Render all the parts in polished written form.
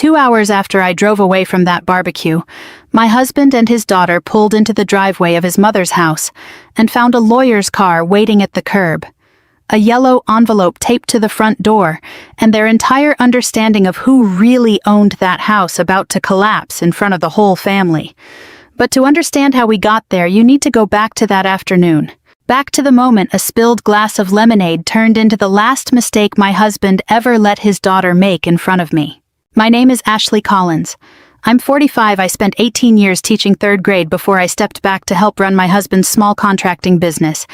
2 hours after I drove away from that barbecue, my husband and his daughter pulled into the driveway of his mother's house and found a lawyer's car waiting at the curb. A yellow envelope taped to the front door, and their entire understanding of who really owned that house about to collapse in front of the whole family. But to understand how we got there, you need to go back to that afternoon. Back to the moment a spilled glass of lemonade turned into the last mistake my husband ever let his daughter make in front of me. My name is Ashley Collins. I'm 45. I spent 18 years teaching 3rd grade before I stepped back to help run my husband's small contracting business.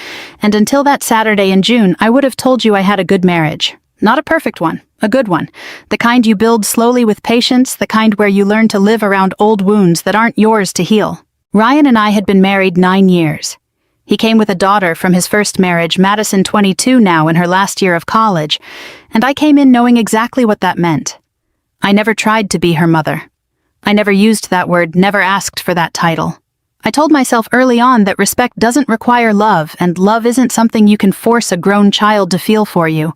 And until that Saturday in June, I would have told you I had a good marriage. Not a perfect one, a good one. The kind you build slowly with patience, the kind where you learn to live around old wounds that aren't yours to heal. Ryan and I had been married 9 years. He came with a daughter from his first marriage, Madison, 22 now, in her last year of college, and I came in knowing exactly what that meant. I never tried to be her mother. I never used that word, never asked for that title. I told myself early on that respect doesn't require love, and love isn't something you can force a grown child to feel for you.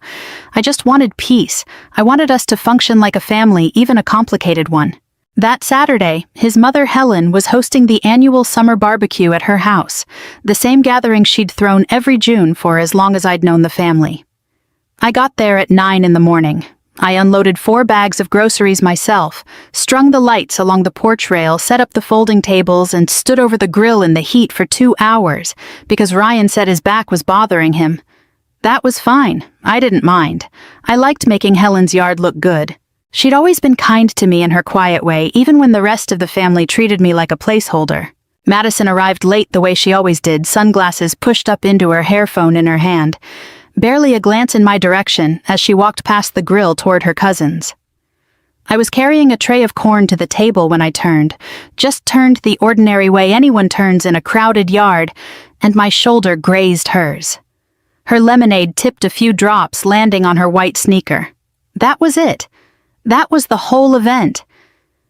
I just wanted peace. I wanted us to function like a family, even a complicated one. That Saturday, his mother Helen was hosting the annual summer barbecue at her house, the same gathering she'd thrown every June for as long as I'd known the family. I got there at 9 in the morning. I unloaded 4 bags of groceries myself, strung the lights along the porch rail, set up the folding tables, and stood over the grill in the heat for 2 hours because Ryan said his back was bothering him. That was fine. I didn't mind. I liked making Helen's yard look good. She'd always been kind to me in her quiet way, even when the rest of the family treated me like a placeholder. Madison arrived late the way she always did, sunglasses pushed up into her hair phone in her hand. Barely a glance in my direction as she walked past the grill toward her cousins. I was carrying a tray of corn to the table when I turned, just turned the ordinary way anyone turns in a crowded yard, and my shoulder grazed hers. Her lemonade tipped a few drops, landing on her white sneaker. That was it. That was the whole event.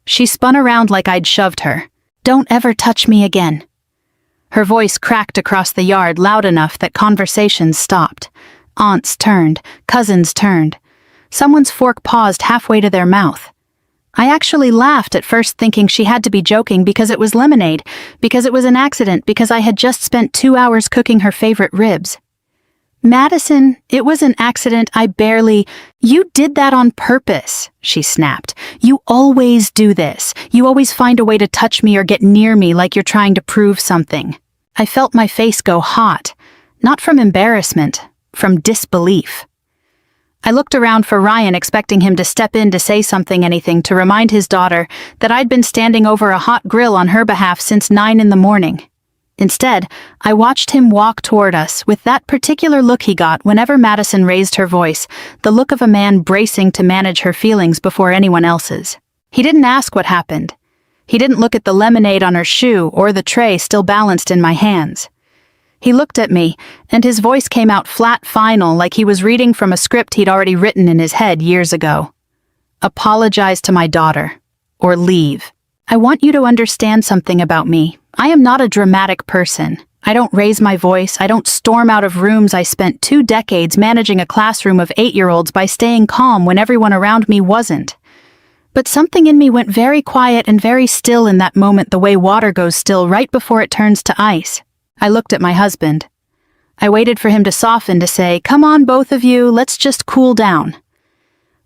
She spun around like I'd shoved her. "Don't ever touch me again." Her voice cracked across the yard loud enough that conversations stopped. Aunts turned, cousins turned. Someone's fork paused halfway to their mouth. I actually laughed at first, thinking she had to be joking because it was lemonade, because it was an accident, because I had just spent 2 hours cooking her favorite ribs. "Madison, it was an accident. You did that on purpose," she snapped. "You always do this. You always find a way to touch me or get near me like you're trying to prove something." I felt my face go hot, not from embarrassment, from disbelief. I looked around for Ryan, expecting him to step in to say something, anything, to remind his daughter that I'd been standing over a hot grill on her behalf since 9 in the morning. Instead, I watched him walk toward us with that particular look he got whenever Madison raised her voice, the look of a man bracing to manage her feelings before anyone else's. He didn't ask what happened. He didn't look at the lemonade on her shoe or the tray still balanced in my hands. He looked at me, and his voice came out flat final, like he was reading from a script he'd already written in his head years ago. "Apologize to my daughter, or leave. I want you to understand something about me. I am not a dramatic person. I don't raise my voice. I don't storm out of rooms. I spent 2 decades managing a classroom of 8-year-olds by staying calm when everyone around me wasn't. But something in me went very quiet and very still in that moment, the way water goes still right before it turns to ice. I looked at my husband. I waited for him to soften, to say, "Come on, both of you, let's just cool down."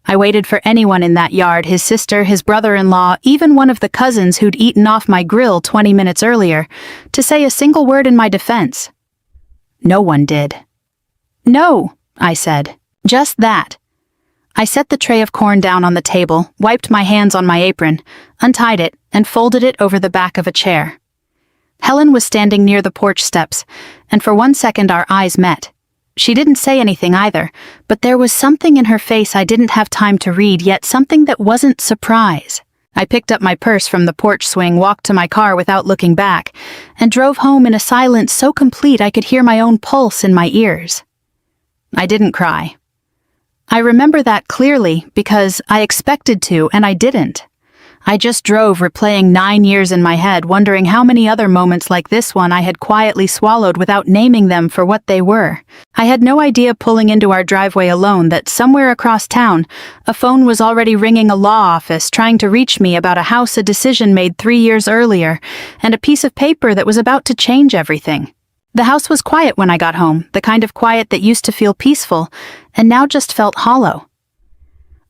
I waited for anyone in that yard, his sister, his brother-in-law, even one of the cousins who'd eaten off my grill 20 minutes earlier, to say a single word in my defense. No one did. "No," I said. Just that. I set the tray of corn down on the table, wiped my hands on my apron, untied it, and folded it over the back of a chair. Helen was standing near the porch steps, and for 1 second our eyes met. She didn't say anything either, but there was something in her face I didn't have time to read, yet something that wasn't surprise. I picked up my purse from the porch swing, walked to my car without looking back, and drove home in a silence so complete I could hear my own pulse in my ears. I didn't cry. I remember that clearly because I expected to, and I didn't. I just drove, replaying 9 years in my head, wondering how many other moments like this one I had quietly swallowed without naming them for what they were. I had no idea pulling into our driveway alone that somewhere across town, a phone was already ringing a law office trying to reach me about a house a decision made 3 years earlier, and a piece of paper that was about to change everything. The house was quiet when I got home, the kind of quiet that used to feel peaceful, and now just felt hollow.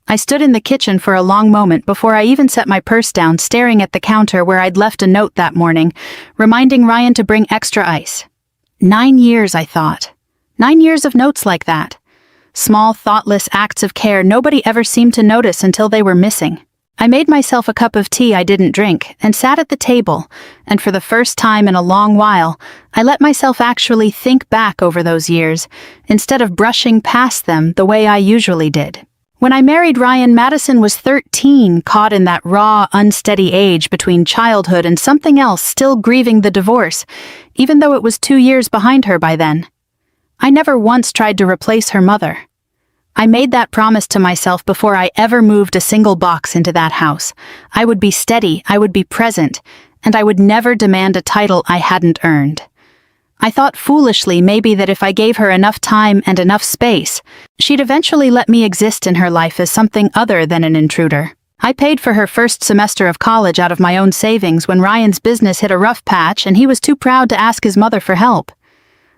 I stood in the kitchen for a long moment before I even set my purse down, staring at the counter where I'd left a note that morning, reminding Ryan to bring extra ice. 9 years, I thought. 9 years of notes like that. Small, thoughtless acts of care nobody ever seemed to notice until they were missing. I made myself a cup of tea I didn't drink and sat at the table, and for the first time in a long while, I let myself actually think back over those years, instead of brushing past them the way I usually did. When I married Ryan, Madison was 13, caught in that raw, unsteady age between childhood and something else, still grieving the divorce, even though it was 2 years behind her by then. I never once tried to replace her mother. I made that promise to myself before I ever moved a single box into that house. I would be steady, I would be present, and I would never demand a title I hadn't earned. I thought foolishly maybe that if I gave her enough time and enough space, she'd eventually let me exist in her life as something other than an intruder. I paid for her first semester of college out of my own savings when Ryan's business hit a rough patch and he was too proud to ask his mother for help.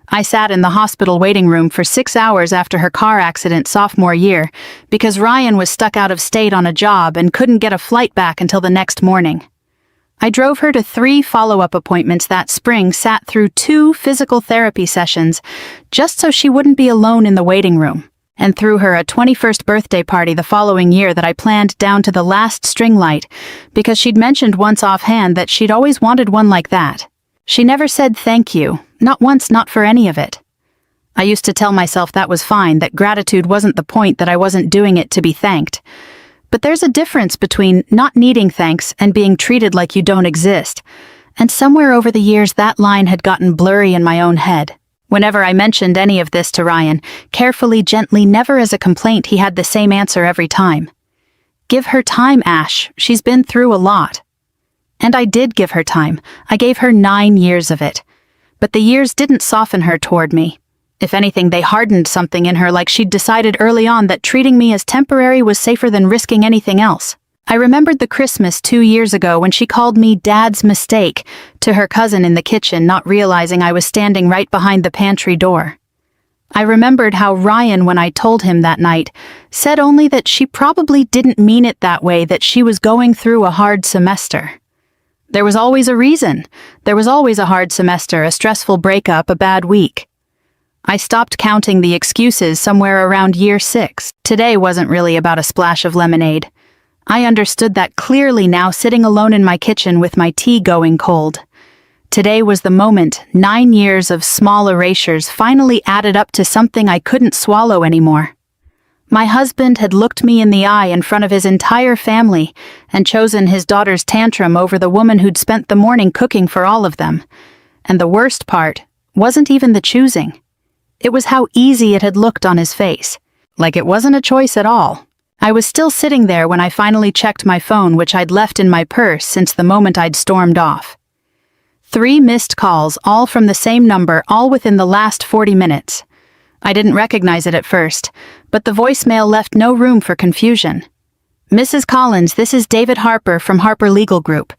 I sat in the hospital waiting room for 6 hours after her car accident sophomore year because Ryan was stuck out of state on a job and couldn't get a flight back until the next morning. I drove her to 3 follow-up appointments that spring, sat through 2 physical therapy sessions, just so she wouldn't be alone in the waiting room, and threw her a 21st birthday party the following year that I planned down to the last string light, because she'd mentioned once offhand that she'd always wanted one like that. She never said thank you, not once, not for any of it. I used to tell myself that was fine, that gratitude wasn't the point, that I wasn't doing it to be thanked. But there's a difference between not needing thanks and being treated like you don't exist, and somewhere over the years that line had gotten blurry in my own head. Whenever I mentioned any of this to Ryan, carefully, gently, never as a complaint, he had the same answer every time. Give her time, Ash. She's been through a lot. And I did give her time. I gave her 9 years of it. But the years didn't soften her toward me. If anything, they hardened something in her, like she'd decided early on that treating me as temporary was safer than risking anything else. I remembered the Christmas 2 years ago when she called me Dad's mistake to her cousin in the kitchen, not realizing I was standing right behind the pantry door. I remembered how Ryan, when I told him that night, said only that she probably didn't mean it that way, that she was going through a hard semester. There was always a reason. There was always a hard semester, a stressful breakup, a bad week. I stopped counting the excuses somewhere around year 6. Today wasn't really about a splash of lemonade. I understood that clearly now, sitting alone in my kitchen with my tea going cold. Today was the moment 9 years of small erasures finally added up to something I couldn't swallow anymore. My husband had looked me in the eye in front of his entire family and chosen his daughter's tantrum over the woman who'd spent the morning cooking for all of them. And the worst part wasn't even the choosing. It was how easy it had looked on his face, like it wasn't a choice at all. I was still sitting there when I finally checked my phone, which I'd left in my purse since the moment I'd stormed off. 3 missed calls, all from the same number, all within the last 40 minutes. I didn't recognize it at first, but the voicemail left no room for confusion. Mrs. Collins, this is David Harper from Harper Legal Group.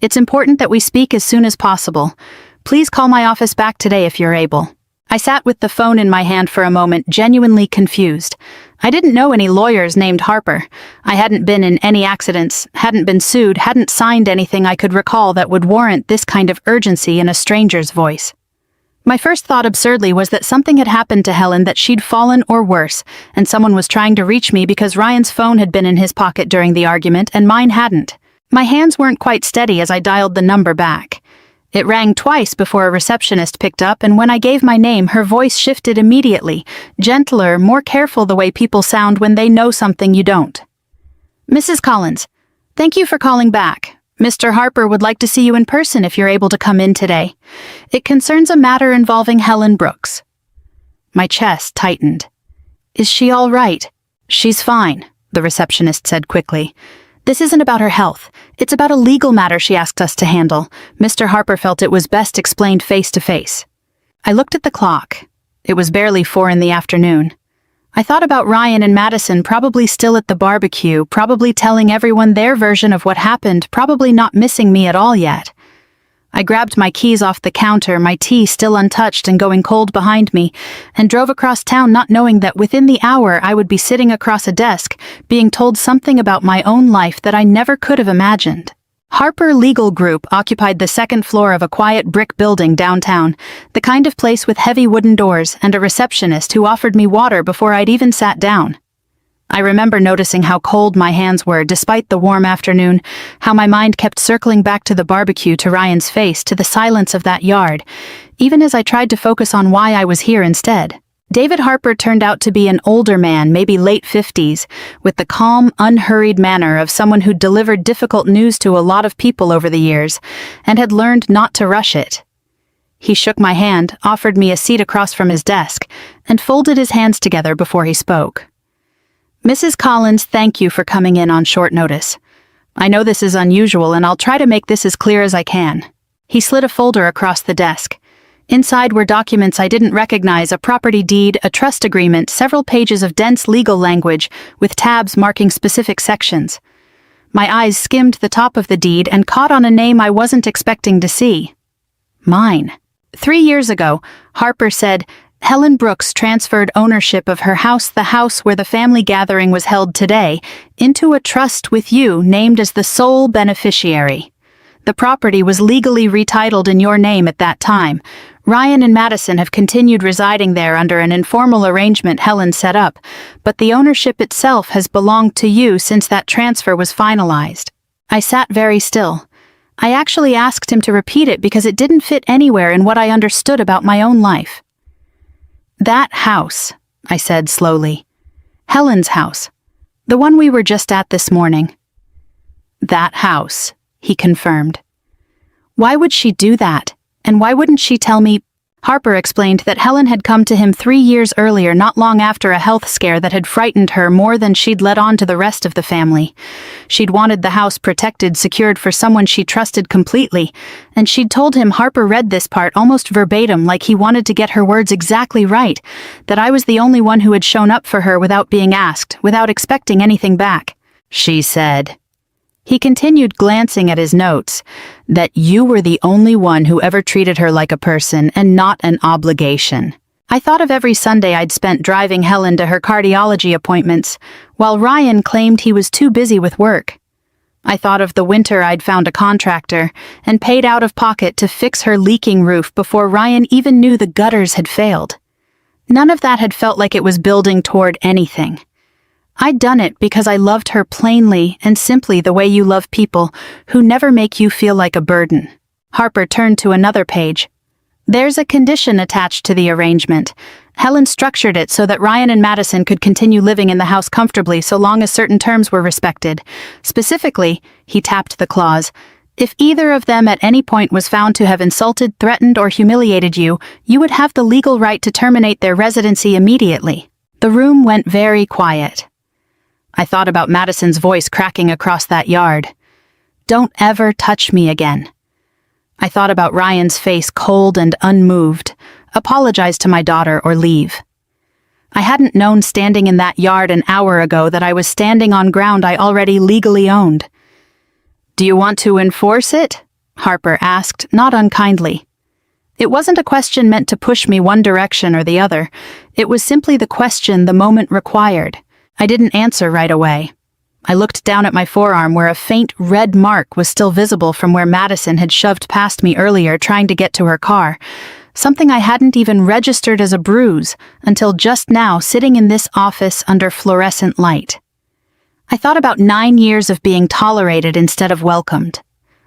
It's important that we speak as soon as possible. Please call my office back today if you're able. I sat with the phone in my hand for a moment, genuinely confused. I didn't know any lawyers named Harper. I hadn't been in any accidents, hadn't been sued, hadn't signed anything I could recall that would warrant this kind of urgency in a stranger's voice. My first thought, absurdly, was that something had happened to Helen, that she'd fallen or worse, and someone was trying to reach me because Ryan's phone had been in his pocket during the argument and mine hadn't. My hands weren't quite steady as I dialed the number back. It rang twice before a receptionist picked up, and when I gave my name, her voice shifted immediately, gentler, more careful, the way people sound when they know something you don't. Mrs. Collins, thank you for calling back. Mr. Harper would like to see you in person if you're able to come in today. It concerns a matter involving Helen Brooks. My chest tightened. Is she all right? She's fine, the receptionist said quickly. This isn't about her health. It's about a legal matter she asked us to handle. Mr. Harper felt it was best explained face to face. I looked at the clock. It was barely 4 in the afternoon. I thought about Ryan and Madison probably still at the barbecue, probably telling everyone their version of what happened, probably not missing me at all yet. I grabbed my keys off the counter, my tea still untouched and going cold behind me, and drove across town not knowing that within the hour I would be sitting across a desk, being told something about my own life that I never could have imagined. Harper Legal Group occupied the second floor of a quiet brick building downtown, the kind of place with heavy wooden doors and a receptionist who offered me water before I'd even sat down. I remember noticing how cold my hands were despite the warm afternoon, how my mind kept circling back to the barbecue, to Ryan's face, to the silence of that yard, even as I tried to focus on why I was here instead. David Harper turned out to be an older man, maybe late 50s, with the calm, unhurried manner of someone who'd delivered difficult news to a lot of people over the years, and had learned not to rush it. He shook my hand, offered me a seat across from his desk, and folded his hands together before he spoke. "Mrs. Collins, thank you for coming in on short notice. I know this is unusual, and I'll try to make this as clear as I can." He slid a folder across the desk. Inside were documents I didn't recognize, a property deed, a trust agreement, several pages of dense legal language, with tabs marking specific sections. My eyes skimmed the top of the deed and caught on a name I wasn't expecting to see. Mine. 3 years ago, Harper said, Helen Brooks transferred ownership of her house, the house where the family gathering was held today, into a trust with you named as the sole beneficiary. The property was legally retitled in your name at that time. Ryan and Madison have continued residing there under an informal arrangement Helen set up, but the ownership itself has belonged to you since that transfer was finalized. I sat very still. I actually asked him to repeat it because it didn't fit anywhere in what I understood about my own life. "That house," I said slowly. "Helen's house. The one we were just at this morning." "That house," he confirmed. "Why would she do that? And why wouldn't she tell me?" Harper explained that Helen had come to him 3 years earlier, not long after a health scare that had frightened her more than she'd let on to the rest of the family. She'd wanted the house protected, secured for someone she trusted completely, and she'd told him, Harper read this part almost verbatim, like he wanted to get her words exactly right, that I was the only one who had shown up for her without being asked, without expecting anything back. "She said," he continued, glancing at his notes, "that you were the only one who ever treated her like a person and not an obligation." I thought of every Sunday I'd spent driving Helen to her cardiology appointments, while Ryan claimed he was too busy with work. I thought of the winter I'd found a contractor and paid out of pocket to fix her leaking roof before Ryan even knew the gutters had failed. None of that had felt like it was building toward anything. I'd done it because I loved her plainly and simply, the way you love people who never make you feel like a burden. Harper turned to another page. "There's a condition attached to the arrangement. Helen structured it so that Ryan and Madison could continue living in the house comfortably so long as certain terms were respected. Specifically," he tapped the clause, "if either of them at any point was found to have insulted, threatened, or humiliated you, you would have the legal right to terminate their residency immediately." The room went very quiet. I thought about Madison's voice cracking across that yard. "Don't ever touch me again." I thought about Ryan's face, cold and unmoved. "Apologize to my daughter or leave." I hadn't known standing in that yard an hour ago that I was standing on ground I already legally owned. "Do you want to enforce it?" Harper asked, not unkindly. It wasn't a question meant to push me one direction or the other. It was simply the question the moment required. I didn't answer right away. I looked down at my forearm where a faint red mark was still visible from where Madison had shoved past me earlier trying to get to her car, something I hadn't even registered as a bruise until just now sitting in this office under fluorescent light. I thought about 9 years of being tolerated instead of welcomed.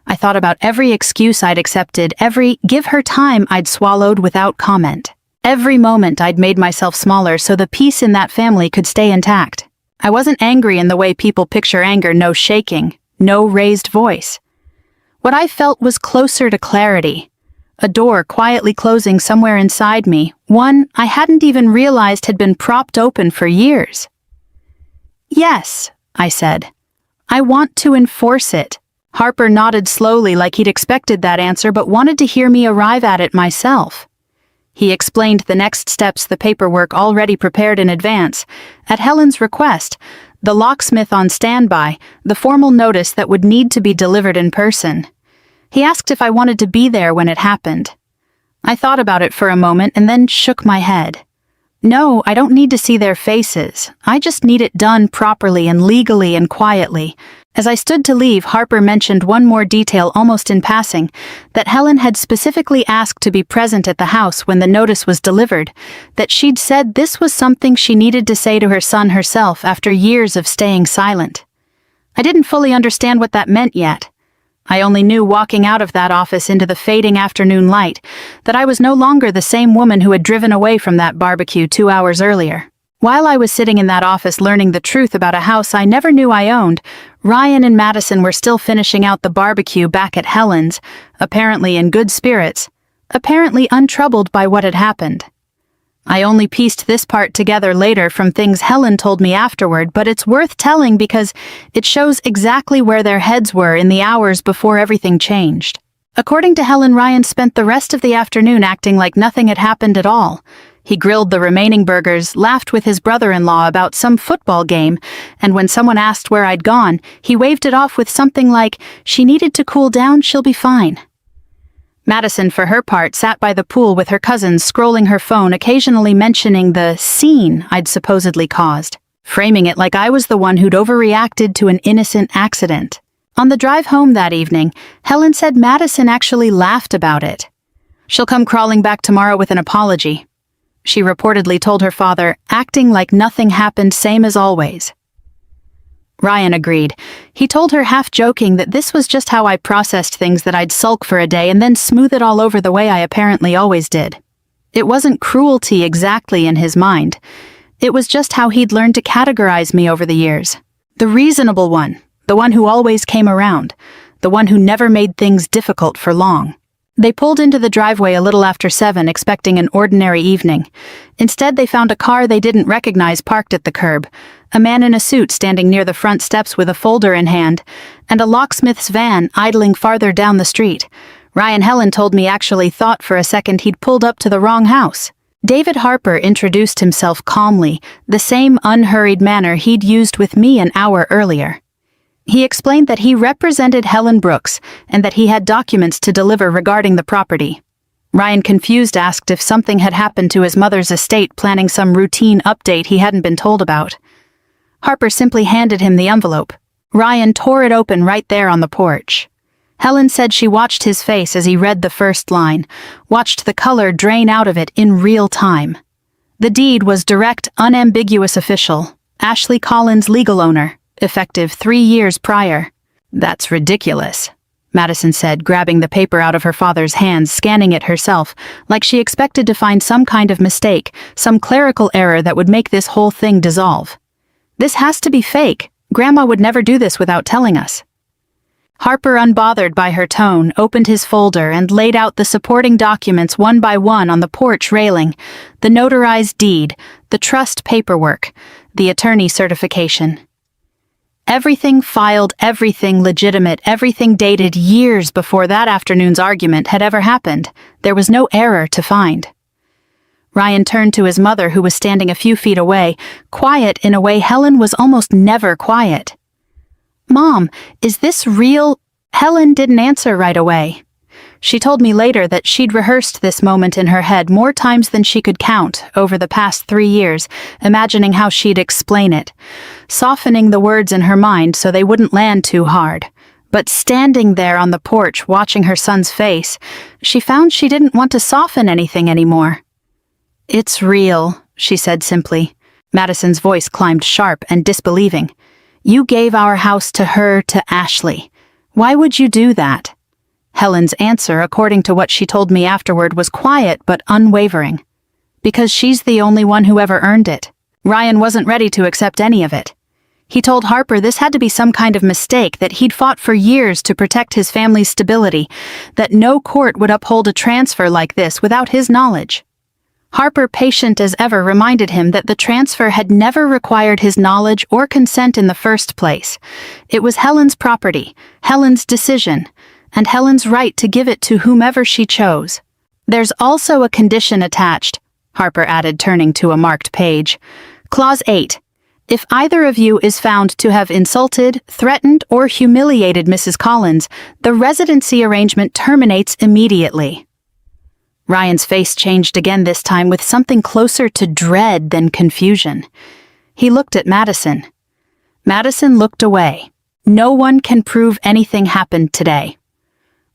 I thought about every excuse I'd accepted, every "give her time" I'd swallowed without comment. Every moment I'd made myself smaller so the peace in that family could stay intact. I wasn't angry in the way people picture anger, no shaking, no raised voice. What I felt was closer to clarity. A door quietly closing somewhere inside me, one I hadn't even realized had been propped open for years. "Yes," I said. I want to enforce it. Harper nodded slowly like he'd expected that answer but wanted to hear me arrive at it myself. He explained the next steps, the paperwork already prepared in advance. At Helen's request, the locksmith on standby, the formal notice that would need to be delivered in person. He asked if I wanted to be there when it happened. I thought about it for a moment and then shook my head. No, I don't need to see their faces. I just need it done properly and legally and quietly. As I stood to leave, Harper mentioned one more detail almost in passing, that Helen had specifically asked to be present at the house when the notice was delivered, that she'd said this was something she needed to say to her son herself after years of staying silent. I didn't fully understand what that meant yet. I only knew walking out of that office into the fading afternoon light that I was no longer the same woman who had driven away from that barbecue 2 hours earlier. While I was sitting in that office learning the truth about a house I never knew I owned, Ryan and Madison were still finishing out the barbecue back at Helen's, apparently in good spirits, apparently untroubled by what had happened. I only pieced this part together later from things Helen told me afterward, but it's worth telling because it shows exactly where their heads were in the hours before everything changed. According to Helen, Ryan spent the rest of the afternoon acting like nothing had happened at all. He grilled the remaining burgers, laughed with his brother-in-law about some football game, and when someone asked where I'd gone, he waved it off with something like, "She needed to cool down, she'll be fine." Madison, for her part, sat by the pool with her cousins, scrolling her phone, occasionally mentioning the scene I'd supposedly caused, framing it like I was the one who'd overreacted to an innocent accident. On the drive home that evening, Helen said Madison actually laughed about it. "She'll come crawling back tomorrow with an apology," she reportedly told her father, acting like nothing happened, same as always. Ryan agreed. He told her, half joking, that this was just how I processed things, that I'd sulk for a day and then smooth it all over the way I apparently always did. It wasn't cruelty exactly in his mind. It was just how he'd learned to categorize me over the years. The reasonable one, the one who always came around, the one who never made things difficult for long. They pulled into the driveway a little after 7, expecting an ordinary evening. Instead, they found a car they didn't recognize parked at the curb, a man in a suit standing near the front steps with a folder in hand, and a locksmith's van idling farther down the street. Ryan, Helen told me, actually thought for a second he'd pulled up to the wrong house. David Harper introduced himself calmly, the same unhurried manner he'd used with me an hour earlier. He explained that he represented Helen Brooks and that he had documents to deliver regarding the property. Ryan, confused, asked if something had happened to his mother's estate, planning some routine update he hadn't been told about. Harper simply handed him the envelope. Ryan tore it open right there on the porch. Helen said she watched his face as he read the first line, watched the color drain out of it in real time. The deed was direct, unambiguous, official. Ashley Collins, legal owner. Effective 3 years prior. "That's ridiculous," Madison said, grabbing the paper out of her father's hands, scanning it herself, like she expected to find some kind of mistake, some clerical error that would make this whole thing dissolve. "This has to be fake. Grandma would never do this without telling us." Harper, unbothered by her tone, opened his folder and laid out the supporting documents one by one on the porch railing: the notarized deed, the trust paperwork, the attorney certification. Everything filed, everything legitimate, everything dated years before that afternoon's argument had ever happened. There was no error to find. Ryan turned to his mother, who was standing a few feet away, quiet in a way Helen was almost never quiet. "Mom, is this real?" Helen didn't answer right away. She told me later that she'd rehearsed this moment in her head more times than she could count over the past 3 years, imagining how she'd explain it, softening the words in her mind so they wouldn't land too hard. But standing there on the porch watching her son's face, she found she didn't want to soften anything anymore. "It's real," she said simply. Madison's voice climbed sharp and disbelieving. "You gave our house to her, to Ashley. Why would you do that?" Helen's answer, according to what she told me afterward, was quiet but unwavering. "Because she's the only one who ever earned it." Ryan wasn't ready to accept any of it. He told Harper this had to be some kind of mistake, that he'd fought for years to protect his family's stability, that no court would uphold a transfer like this without his knowledge. Harper, patient as ever, reminded him that the transfer had never required his knowledge or consent in the first place. It was Helen's property, Helen's decision, and Helen's right to give it to whomever she chose. There's also a condition attached, Harper added, turning to a marked page. Clause 8. If either of you is found to have insulted, threatened, or humiliated Mrs. Collins, the residency arrangement terminates immediately. Ryan's face changed again, this time with something closer to dread than confusion. He looked at Madison. Madison looked away. No one can prove anything happened today.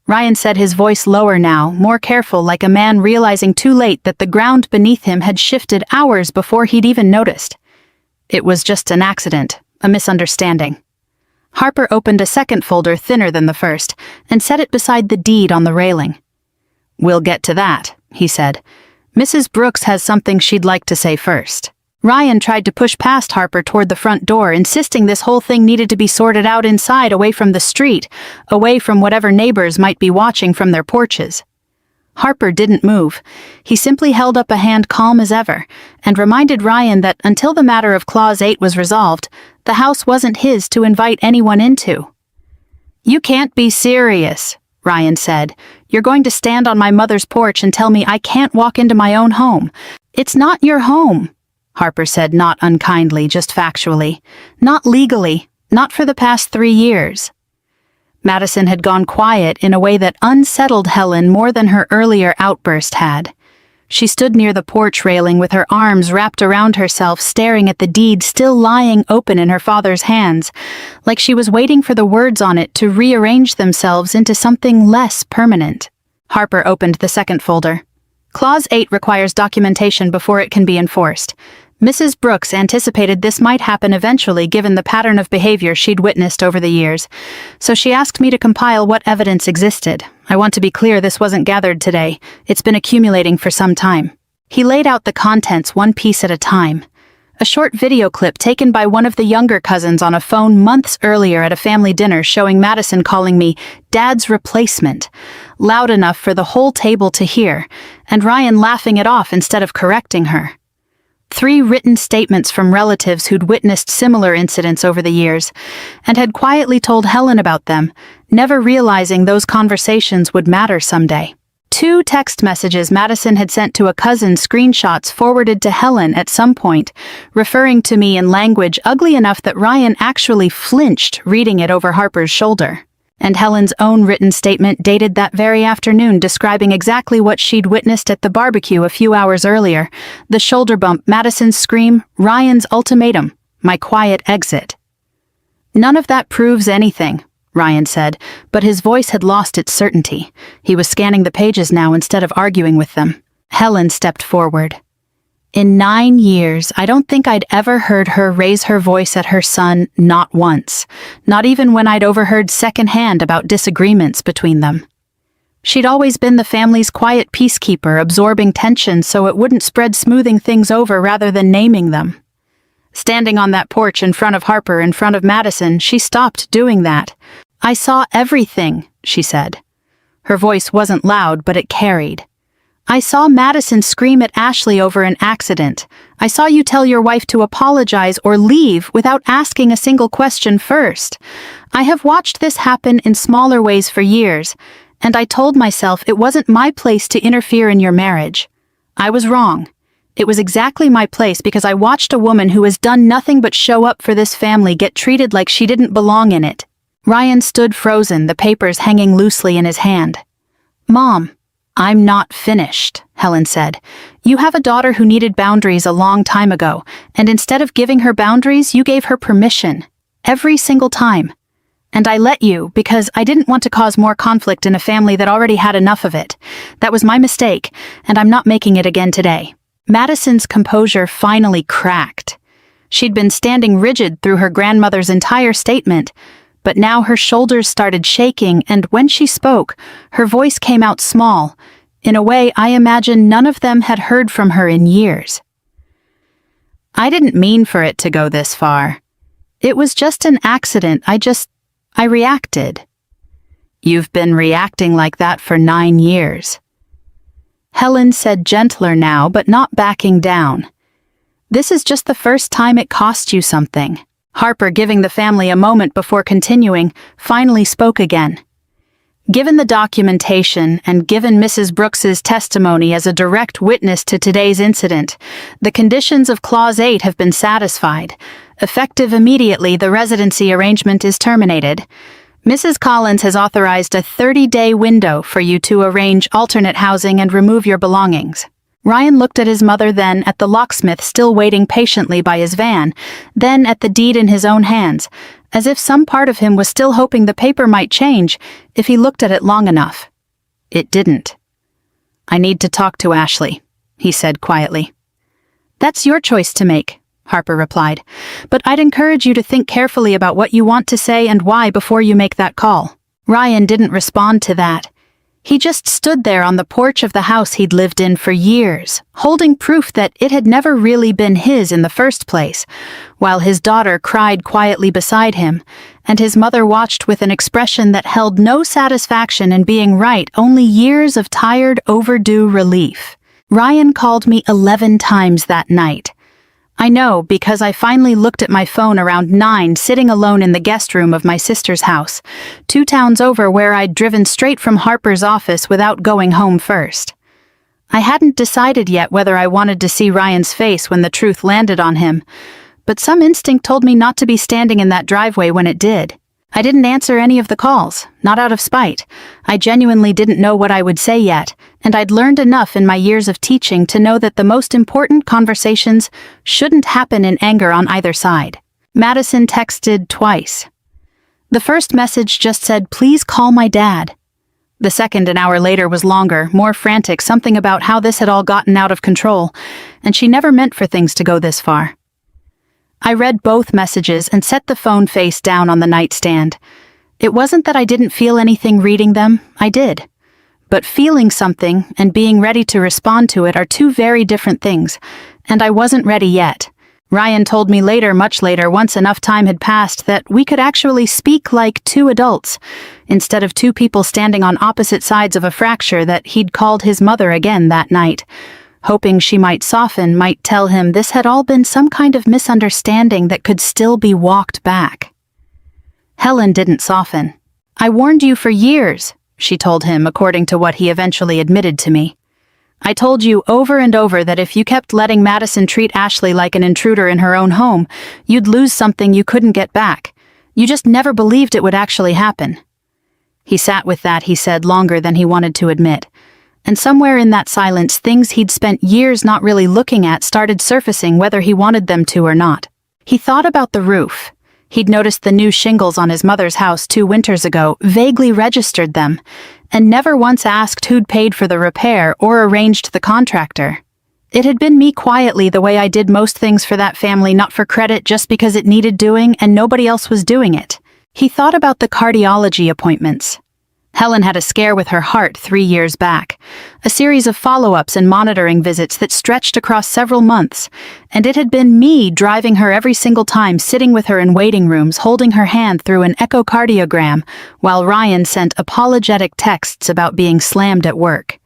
Ryan said, his voice lower now, more careful, like a man realizing too late that the ground beneath him had shifted hours before he'd even noticed. It was just an accident, a misunderstanding. Harper opened a second folder thinner than the first and set it beside the deed on the railing. We'll get to that, he said. Mrs. Brooks has something she'd like to say first. Ryan tried to push past Harper toward the front door, insisting this whole thing needed to be sorted out inside, away from the street, away from whatever neighbors might be watching from their porches. Harper didn't move. He simply held up a hand, calm as ever, and reminded Ryan that until the matter of Clause 8 was resolved, the house wasn't his to invite anyone into. You can't be serious, Ryan said. You're going to stand on my mother's porch and tell me I can't walk into my own home. It's not your home, Harper said, not unkindly, just factually. Not legally, not for the past 3 years. Madison had gone quiet in a way that unsettled Helen more than her earlier outburst had. She stood near the porch railing with her arms wrapped around herself, staring at the deed still lying open in her father's hands, like she was waiting for the words on it to rearrange themselves into something less permanent. Harper opened the second folder. Clause 8 requires documentation before it can be enforced. Mrs. Brooks anticipated this might happen eventually, given the pattern of behavior she'd witnessed over the years, so she asked me to compile what evidence existed. I want to be clear, this wasn't gathered today. It's been accumulating for some time. He laid out the contents one piece at a time. A short video clip taken by one of the younger cousins on a phone months earlier at a family dinner, showing Madison calling me Dad's replacement, loud enough for the whole table to hear, and Ryan laughing it off instead of correcting her. 3 written statements from relatives who'd witnessed similar incidents over the years, and had quietly told Helen about them, never realizing those conversations would matter someday. 2 text messages Madison had sent to a cousin, screenshots forwarded to Helen at some point, referring to me in language ugly enough that Ryan actually flinched reading it over Harper's shoulder. And Helen's own written statement dated that very afternoon, describing exactly what she'd witnessed at the barbecue a few hours earlier. The shoulder bump, Madison's scream, Ryan's ultimatum, my quiet exit. None of that proves anything, Ryan said, but his voice had lost its certainty. He was scanning the pages now instead of arguing with them. Helen stepped forward. In 9 years, I don't think I'd ever heard her raise her voice at her son, not once, not even when I'd overheard secondhand about disagreements between them. She'd always been the family's quiet peacekeeper, absorbing tension so it wouldn't spread, smoothing things over rather than naming them. Standing on that porch in front of Harper, in front of Madison, she stopped doing that. I saw everything, she said. Her voice wasn't loud, but it carried. I saw Madison scream at Ashley over an accident. I saw you tell your wife to apologize or leave without asking a single question first. I have watched this happen in smaller ways for years, and I told myself it wasn't my place to interfere in your marriage. I was wrong. It was exactly my place because I watched a woman who has done nothing but show up for this family get treated like she didn't belong in it. Ryan stood frozen, the papers hanging loosely in his hand. Mom, I'm not finished, Helen said. You have a daughter who needed boundaries a long time ago, and instead of giving her boundaries, you gave her permission. Every single time. And I let you because I didn't want to cause more conflict in a family that already had enough of it. That was my mistake, and I'm not making it again today. Madison's composure finally cracked. She'd been standing rigid through her grandmother's entire statement, but now her shoulders started shaking, and when she spoke, her voice came out small, in a way I imagine none of them had heard from her in years. I didn't mean for it to go this far. It was just an accident. I reacted. You've been reacting like that for 9 years. Helen said, gentler now, but not backing down. This is just the first time it cost you something. Harper, giving the family a moment before continuing, finally spoke again. Given the documentation and given Mrs. Brooks's testimony as a direct witness to today's incident, the conditions of Clause 8 have been satisfied. Effective immediately, the residency arrangement is terminated. Mrs. Collins has authorized a 30-day window for you to arrange alternate housing and remove your belongings. Ryan looked at his mother, then at the locksmith still waiting patiently by his van, then at the deed in his own hands, as if some part of him was still hoping the paper might change if he looked at it long enough. It didn't. "I need to talk to Ashley," he said quietly. "That's your choice to make," Harper replied, "but I'd encourage you to think carefully about what you want to say and why before you make that call." Ryan didn't respond to that. He just stood there on the porch of the house he'd lived in for years, holding proof that it had never really been his in the first place, while his daughter cried quietly beside him, and his mother watched with an expression that held no satisfaction in being right, only years of tired, overdue relief. Ryan called me 11 times that night. I know, because I finally looked at my phone around 9, sitting alone in the guest room of my sister's house, 2 towns over, where I'd driven straight from Harper's office without going home first. I hadn't decided yet whether I wanted to see Ryan's face when the truth landed on him, but some instinct told me not to be standing in that driveway when it did. I didn't answer any of the calls, not out of spite. I genuinely didn't know what I would say yet, and I'd learned enough in my years of teaching to know that the most important conversations shouldn't happen in anger on either side. Madison texted twice. The first message just said, "Please call my dad." The second, an hour later, was longer, more frantic, something about how this had all gotten out of control, and she never meant for things to go this far. I read both messages and set the phone face down on the nightstand. It wasn't that I didn't feel anything reading them, I did. But feeling something and being ready to respond to it are 2 very different things, and I wasn't ready yet. Ryan told me later, much later, once enough time had passed, that we could actually speak like 2 adults, instead of 2 people standing on opposite sides of a fracture that he'd called his mother again that night, hoping she might soften, might tell him this had all been some kind of misunderstanding that could still be walked back. Helen didn't soften. "I warned you for years," she told him, according to what he eventually admitted to me. "I told you over and over that if you kept letting Madison treat Ashley like an intruder in her own home, you'd lose something you couldn't get back. You just never believed it would actually happen." He sat with that, he said, longer than he wanted to admit. And somewhere in that silence, things he'd spent years not really looking at started surfacing, whether he wanted them to or not. He thought about the roof. He'd noticed the new shingles on his mother's house 2 winters ago, vaguely registered them, and never once asked who'd paid for the repair or arranged the contractor. It had been me quietly, the way I did most things for that family, not for credit, just because it needed doing and nobody else was doing it. He thought about the cardiology appointments. Helen had a scare with her heart 3 years back, a series of follow-ups and monitoring visits that stretched across several months, and it had been me driving her every single time, sitting with her in waiting rooms, holding her hand through an echocardiogram, while Ryan sent apologetic texts about being slammed at work.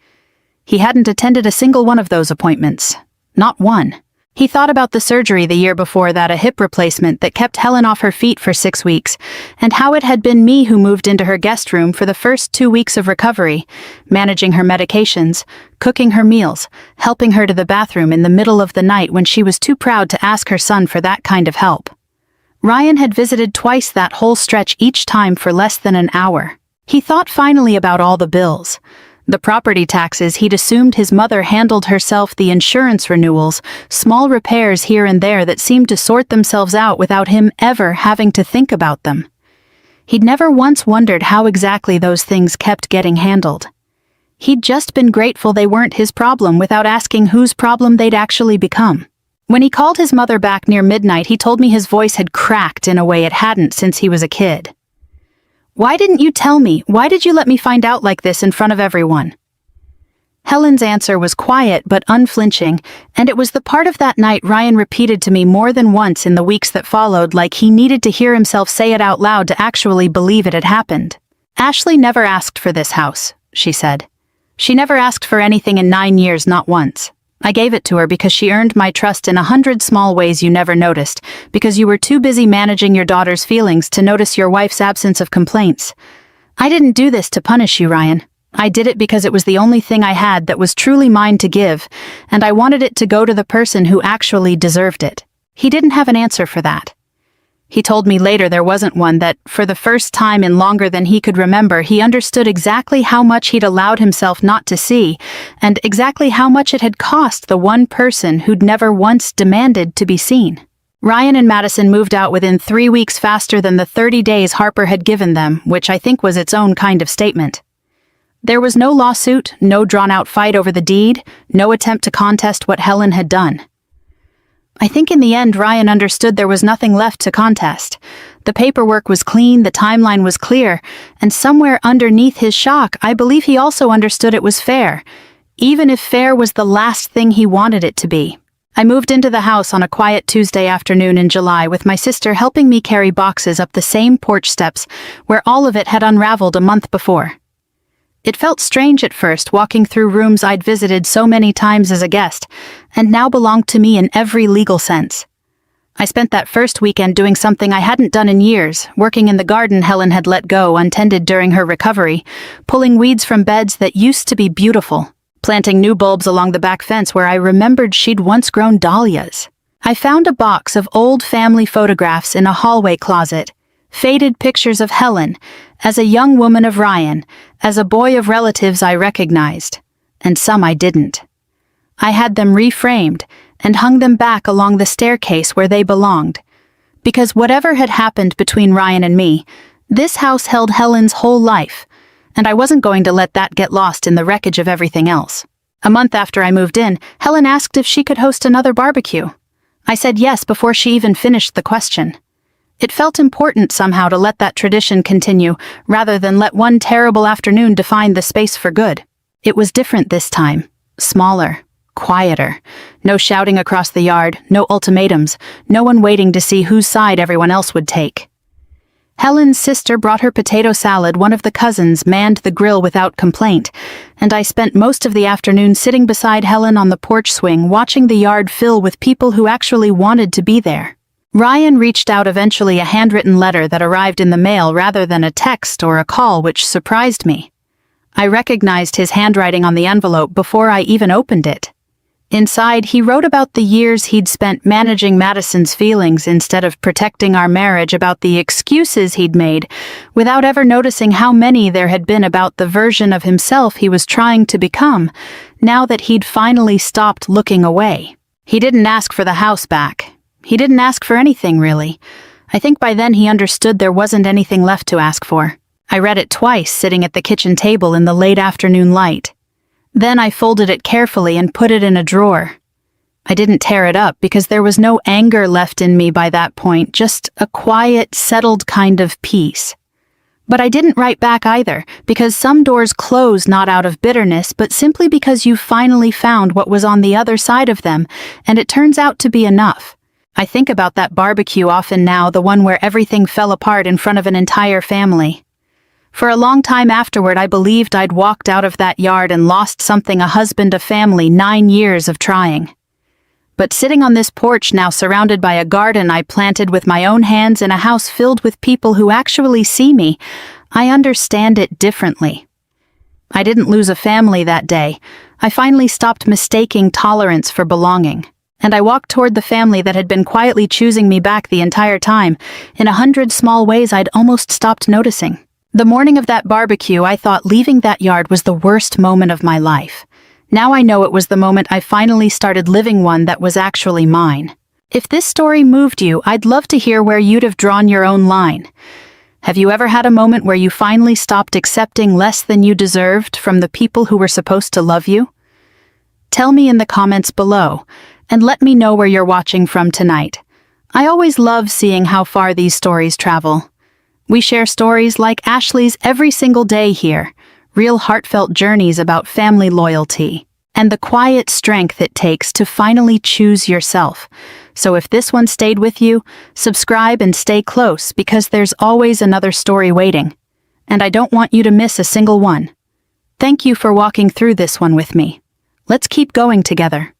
He hadn't attended a single one of those appointments. Not one. He thought about the surgery the year before that, a hip replacement that kept Helen off her feet for 6 weeks, and how it had been me who moved into her guest room for the first 2 weeks of recovery, managing her medications, cooking her meals, helping her to the bathroom in the middle of the night when she was too proud to ask her son for that kind of help. Ryan had visited twice that whole stretch, each time for less than an hour. He thought finally about all the bills. The property taxes he'd assumed his mother handled herself, the insurance renewals, small repairs here and there that seemed to sort themselves out without him ever having to think about them. He'd never once wondered how exactly those things kept getting handled. He'd just been grateful they weren't his problem, without asking whose problem they'd actually become. When he called his mother back near midnight, he told me his voice had cracked in a way it hadn't since he was a kid. "Why didn't you tell me? Why did you let me find out like this in front of everyone?" Helen's answer was quiet but unflinching, and it was the part of that night Ryan repeated to me more than once in the weeks that followed, like he needed to hear himself say it out loud to actually believe it had happened. "Ashley never asked for this house," she said. She never asked for anything in 9 years, not once. I gave it to her because she earned my trust in 100 small ways you never noticed, because you were too busy managing your daughter's feelings to notice your wife's absence of complaints. I didn't do this to punish you, Ryan. I did it because it was the only thing I had that was truly mine to give, and I wanted it to go to the person who actually deserved it. He didn't have an answer for that. He told me later there wasn't one, that, for the first time in longer than he could remember, he understood exactly how much he'd allowed himself not to see, and exactly how much it had cost the one person who'd never once demanded to be seen. Ryan and Madison moved out within 3 weeks, faster than the 30 days Harper had given them, which I think was its own kind of statement. There was no lawsuit, no drawn-out fight over the deed, no attempt to contest what Helen had done. I think in the end Ryan understood there was nothing left to contest. The paperwork was clean, the timeline was clear, and somewhere underneath his shock, I believe he also understood it was fair, even if fair was the last thing he wanted it to be. I moved into the house on a quiet Tuesday afternoon in July, with my sister helping me carry boxes up the same porch steps where all of it had unraveled a month before. It felt strange at first, walking through rooms I'd visited so many times as a guest, and now belonged to me in every legal sense. I spent that first weekend doing something I hadn't done in years, working in the garden Helen had let go untended during her recovery, pulling weeds from beds that used to be beautiful, planting new bulbs along the back fence where I remembered she'd once grown dahlias. I found a box of old family photographs in a hallway closet, faded pictures of Helen, as a young woman of Ryan, as a boy of relatives I recognized, and some I didn't. I had them reframed and hung them back along the staircase where they belonged, because whatever had happened between Ryan and me, this house held Helen's whole life, and I wasn't going to let that get lost in the wreckage of everything else. A month after I moved in, Helen asked if she could host another barbecue. I said yes before she even finished the question. It felt important somehow to let that tradition continue, rather than let one terrible afternoon define the space for good. It was different this time. Smaller. Quieter. No shouting across the yard, no ultimatums, no one waiting to see whose side everyone else would take. Helen's sister brought her potato salad, one of the cousins manned the grill without complaint, and I spent most of the afternoon sitting beside Helen on the porch swing, watching the yard fill with people who actually wanted to be there. Ryan reached out, eventually a handwritten letter that arrived in the mail rather than a text or a call, which surprised me. I recognized his handwriting on the envelope before I even opened it. Inside, he wrote about the years he'd spent managing Madison's feelings instead of protecting our marriage, about the excuses he'd made, without ever noticing how many there had been about the version of himself he was trying to become, now that he'd finally stopped looking away. He didn't ask for the house back. He didn't ask for anything, really. I think by then he understood there wasn't anything left to ask for. I read it twice, sitting at the kitchen table in the late afternoon light. Then I folded it carefully and put it in a drawer. I didn't tear it up because there was no anger left in me by that point, just a quiet, settled kind of peace. But I didn't write back either, because some doors close not out of bitterness, but simply because you finally found what was on the other side of them, and it turns out to be enough. I think about that barbecue often now, the one where everything fell apart in front of an entire family. For a long time afterward, I believed I'd walked out of that yard and lost something, a husband, a family, 9 years of trying. But sitting on this porch now, surrounded by a garden I planted with my own hands in a house filled with people who actually see me, I understand it differently. I didn't lose a family that day. I finally stopped mistaking tolerance for belonging, and I walked toward the family that had been quietly choosing me back the entire time, in 100 small ways I'd almost stopped noticing. The morning of that barbecue, I thought leaving that yard was the worst moment of my life. Now I know it was the moment I finally started living one that was actually mine. If this story moved you, I'd love to hear where you'd have drawn your own line. Have you ever had a moment where you finally stopped accepting less than you deserved from the people who were supposed to love you? Tell me in the comments below, and let me know where you're watching from tonight. I always love seeing how far these stories travel. We share stories like Ashley's every single day here, real heartfelt journeys about family loyalty, and the quiet strength it takes to finally choose yourself. So if this one stayed with you, subscribe and stay close, because there's always another story waiting, and I don't want you to miss a single one. Thank you for walking through this one with me. Let's keep going together.